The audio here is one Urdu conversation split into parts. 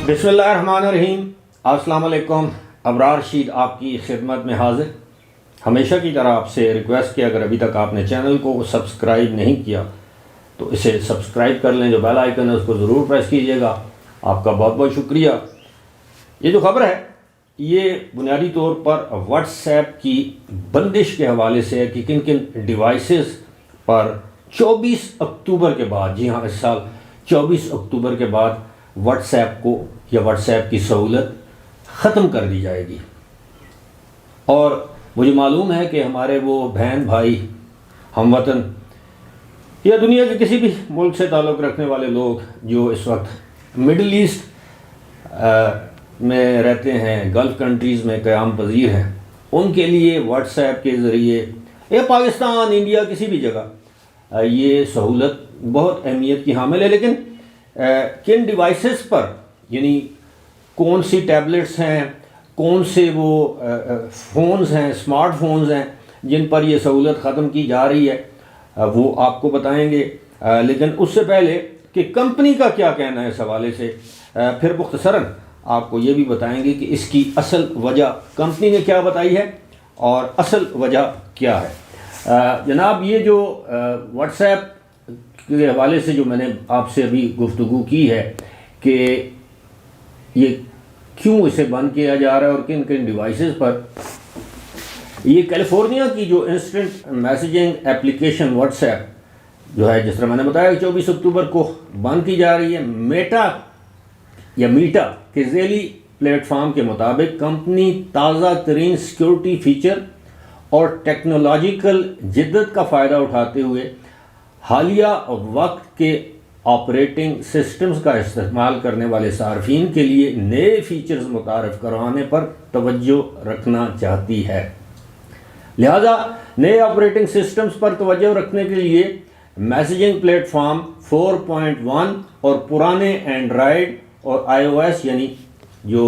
بسم اللہ الرحمن الرحیم۔ السلام علیکم۔ ابرار رشید آپ کی خدمت میں حاضر۔ ہمیشہ کی طرح آپ سے ریکویسٹ کہ اگر ابھی تک آپ نے چینل کو سبسکرائب نہیں کیا تو اسے سبسکرائب کر لیں، جو بیل آئیکن ہے اس کو ضرور پریس کیجیے گا۔ آپ کا بہت بہت شکریہ۔ یہ جو خبر ہے یہ بنیادی طور پر واٹس ایپ کی بندش کے حوالے سے ہے کہ کن کن ڈیوائسز پر 24 اکتوبر کے بعد، جی ہاں اس سال 24 اکتوبر کے بعد واٹس ایپ کو یا واٹس ایپ کی سہولت ختم کر دی جائے گی۔ اور مجھے معلوم ہے کہ ہمارے وہ بہن بھائی ہم وطن یا دنیا کے کسی بھی ملک سے تعلق رکھنے والے لوگ جو اس وقت مڈل ایسٹ میں رہتے ہیں، گلف کنٹریز میں قیام پذیر ہیں، ان کے لیے واٹس ایپ کے ذریعے یا پاکستان، انڈیا، کسی بھی جگہ یہ سہولت بہت اہمیت کی حامل ہے۔ لیکن کن ڈیوائسز پر، یعنی کون سی ٹیبلٹس ہیں، کون سے وہ فونز ہیں، اسمارٹ فونز ہیں جن پر یہ سہولت ختم کی جا رہی ہے، وہ آپ کو بتائیں گے۔ لیکن اس سے پہلے کہ کمپنی کا کیا کہنا ہے اس حوالے سے، پھر مختصراً آپ کو یہ بھی بتائیں گے کہ اس کی اصل وجہ کمپنی نے کیا بتائی ہے اور اصل وجہ کیا ہے۔ جناب یہ جو واٹس ایپ کے حوالے سے جو میں نے آپ سے ابھی گفتگو کی ہے کہ یہ کیوں اسے بند کیا جا رہا ہے اور کن کن ڈیوائسز پر، یہ کیلیفورنیا کی جو instant messaging application what's app جو ہے، جس طرح میں نے بتایا 24 اکتوبر کو بند کی جا رہی ہے، میٹا کے ذیلی پلیٹ فارم کے مطابق کمپنی تازہ ترین سیکیورٹی فیچر اور ٹیکنالوجیکل جدت کا فائدہ اٹھاتے ہوئے حالیہ وقت کے آپریٹنگ سسٹمز کا استعمال کرنے والے صارفین کے لیے نئے فیچرز متعارف کروانے پر توجہ رکھنا چاہتی ہے۔ لہذا نئے آپریٹنگ سسٹمز پر توجہ رکھنے کے لیے میسیجنگ پلیٹ فارم 4.1 اور پرانے اینڈرائیڈ اور آئی او ایس یعنی جو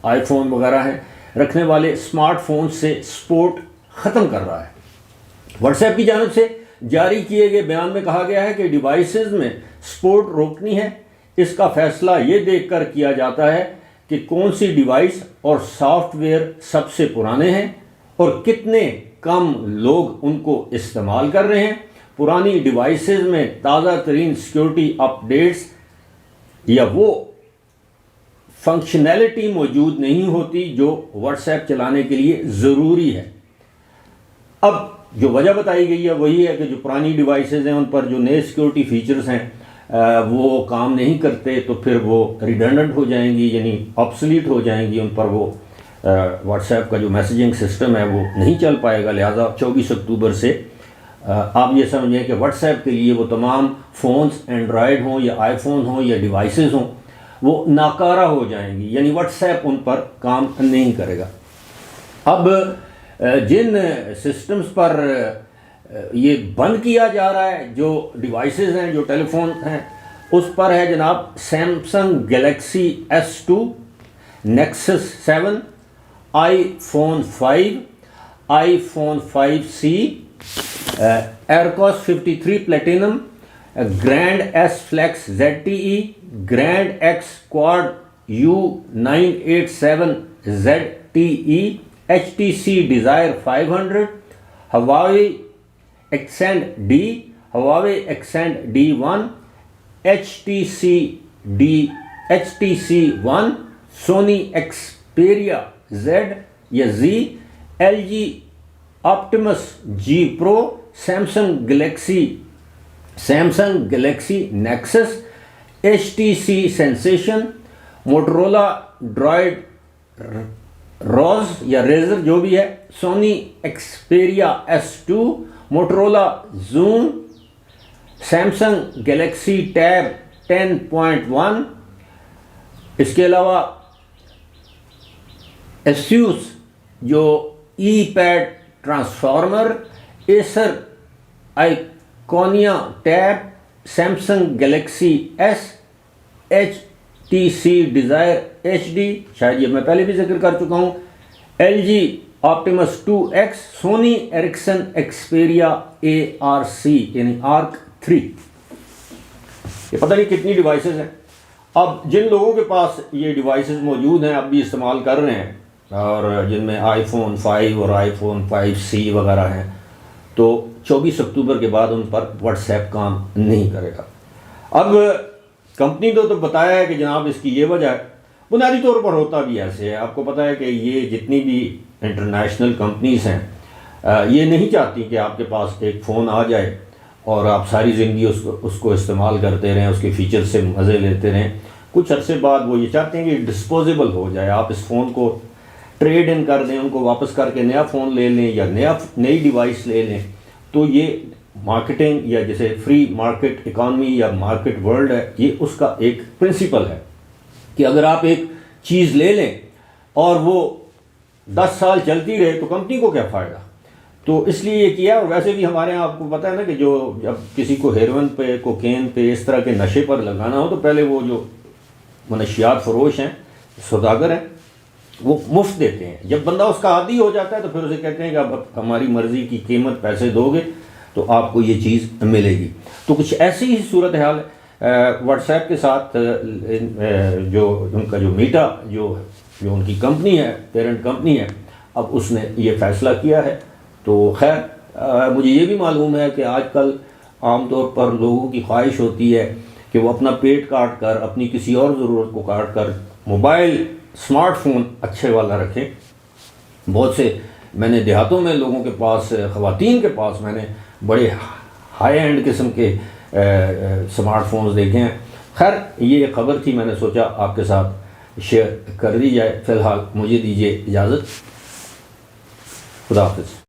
آئی فون وغیرہ ہیں رکھنے والے اسمارٹ فون سے سپورٹ ختم کر رہا ہے۔ واٹس ایپ کی جانب سے جاری کیے گئے بیان میں کہا گیا ہے کہ ڈیوائسز میں سپورٹ روکنی ہے۔ اس کا فیصلہ یہ دیکھ کر کیا جاتا ہے کہ کون سی ڈیوائس اور سافٹ ویئر سب سے پرانے ہیں اور کتنے کم لوگ ان کو استعمال کر رہے ہیں۔ پرانی ڈیوائسز میں تازہ ترین سیکیورٹی اپ ڈیٹس یا وہ فنکشنلٹی موجود نہیں ہوتی جو واٹس ایپ چلانے کے لیے ضروری ہے۔ اب جو وجہ بتائی گئی ہے وہی ہے کہ جو پرانی ڈیوائسز ہیں ان پر جو نئے سیکیورٹی فیچرز ہیں وہ کام نہیں کرتے، تو پھر وہ ریڈنڈنٹ ہو جائیں گی، یعنی آبسلیٹ ہو جائیں گی، ان پر وہ واٹس ایپ کا جو میسیجنگ سسٹم ہے وہ نہیں چل پائے گا۔ لہٰذا 24 اکتوبر سے آپ یہ سمجھیں کہ واٹس ایپ کے لیے وہ تمام فونز، اینڈرائیڈ ہوں یا آئی فون ہوں یا ڈیوائسز ہوں، وہ ناکارہ ہو جائیں گی، یعنی واٹس ایپ ان پر کام نہیں کرے گا۔ اب جن سسٹمز پر یہ بند کیا جا رہا ہے، جو ڈیوائسز ہیں، جو ٹیلی فون ہیں، اس پر ہے جناب Samsung Galaxy S2، Nexus 7، iPhone 5، iPhone 5C، ایئرکوس 53 platinum, grand S flex ZTE، grand X code U987 ZTE، HTC Desire 500، Huawei Ascend D، Huawei Ascend D1، HTC One، Sony Xperia Z یا Z، LG Optimus G Pro، Samsung Galaxy Nexus, HTC Sensation, Motorola Droid روز یا ریزر جو بھی ہے، Sony Xperia S2، Motorola Zoom, Samsung Galaxy Tab 10.1، اس کے علاوہ ایسوس جو Eee Pad transformer, Acer Iconia Tab, Samsung Galaxy S، HTC Desire HD، شاید یہ میں پہلے بھی ذکر کر چکا ہوں، LG آپٹیمس 2X، سونی ایرکسن ایکسپیریا ARC یعنی ARC 3۔ یہ پتہ نہیں کتنی ڈیوائسز ہیں۔ اب جن لوگوں کے پاس یہ ڈیوائسز موجود ہیں، اب بھی استعمال کر رہے ہیں، اور جن میں آئی فون 5 اور آئی فون 5C وغیرہ ہیں، تو 24 اکتوبر کے بعد ان پر واٹس ایپ کام نہیں کرے گا۔ اب کمپنی تو بتایا ہے کہ جناب اس کی یہ وجہ ہے، بنیادی طور پر ہوتا بھی ایسے ہے۔ آپ کو پتہ ہے کہ یہ جتنی بھی انٹرنیشنل کمپنیز ہیں، یہ نہیں چاہتی کہ آپ کے پاس ایک فون آ جائے اور آپ ساری زندگی اس کو استعمال کرتے رہیں، اس کے فیچر سے مزے لیتے رہیں۔ کچھ عرصے بعد وہ یہ چاہتے ہیں کہ ڈسپوزیبل ہو جائے، آپ اس فون کو ٹریڈ ان کر دیں، ان کو واپس کر کے نیا فون لے لیں یا نئی ڈیوائس لے لیں۔ تو یہ مارکیٹنگ یا جیسے فری مارکیٹ اکانومی یا مارکیٹ ورلڈ ہے، یہ اس کا ایک پرنسپل ہے کہ اگر آپ ایک چیز لے لیں اور وہ 10 سال چلتی رہے تو کمپنی کو کیا فائدہ؟ تو اس لیے یہ کیا۔ اور ویسے بھی ہمارے یہاں آپ کو پتہ ہے نا کہ جو جب کسی کو ہیروئن پہ، کوکین پہ، اس طرح کے نشے پر لگانا ہو تو پہلے وہ جو منشیات فروش ہیں، سوداگر ہیں، وہ مفت دیتے ہیں۔ جب بندہ اس کا عادی ہو جاتا ہے تو پھر اسے کہتے ہیں کہ اب ہماری مرضی کی قیمت پیسے دو گے تو آپ کو یہ چیز ملے گی۔ تو کچھ ایسی ہی صورتحال واٹس ایپ کے ساتھ جو ان کا جو میٹا جو ان کی کمپنی ہے، پیرنٹ کمپنی ہے، اب اس نے یہ فیصلہ کیا ہے۔ تو خیر مجھے یہ بھی معلوم ہے کہ آج کل عام طور پر لوگوں کی خواہش ہوتی ہے کہ وہ اپنا پیٹ کاٹ کر، اپنی کسی اور ضرورت کو کاٹ کر موبائل اسمارٹ فون اچھے والا رکھیں۔ بہت سے میں نے دیہاتوں میں لوگوں کے پاس، خواتین کے پاس میں نے بڑے ہائی اینڈ قسم کے اسمارٹ فونز دیکھے ہیں۔ خیر یہ خبر تھی، میں نے سوچا آپ کے ساتھ شیئر کر دی جائے۔ فی الحال مجھے دیجیے اجازت، خدا حافظ۔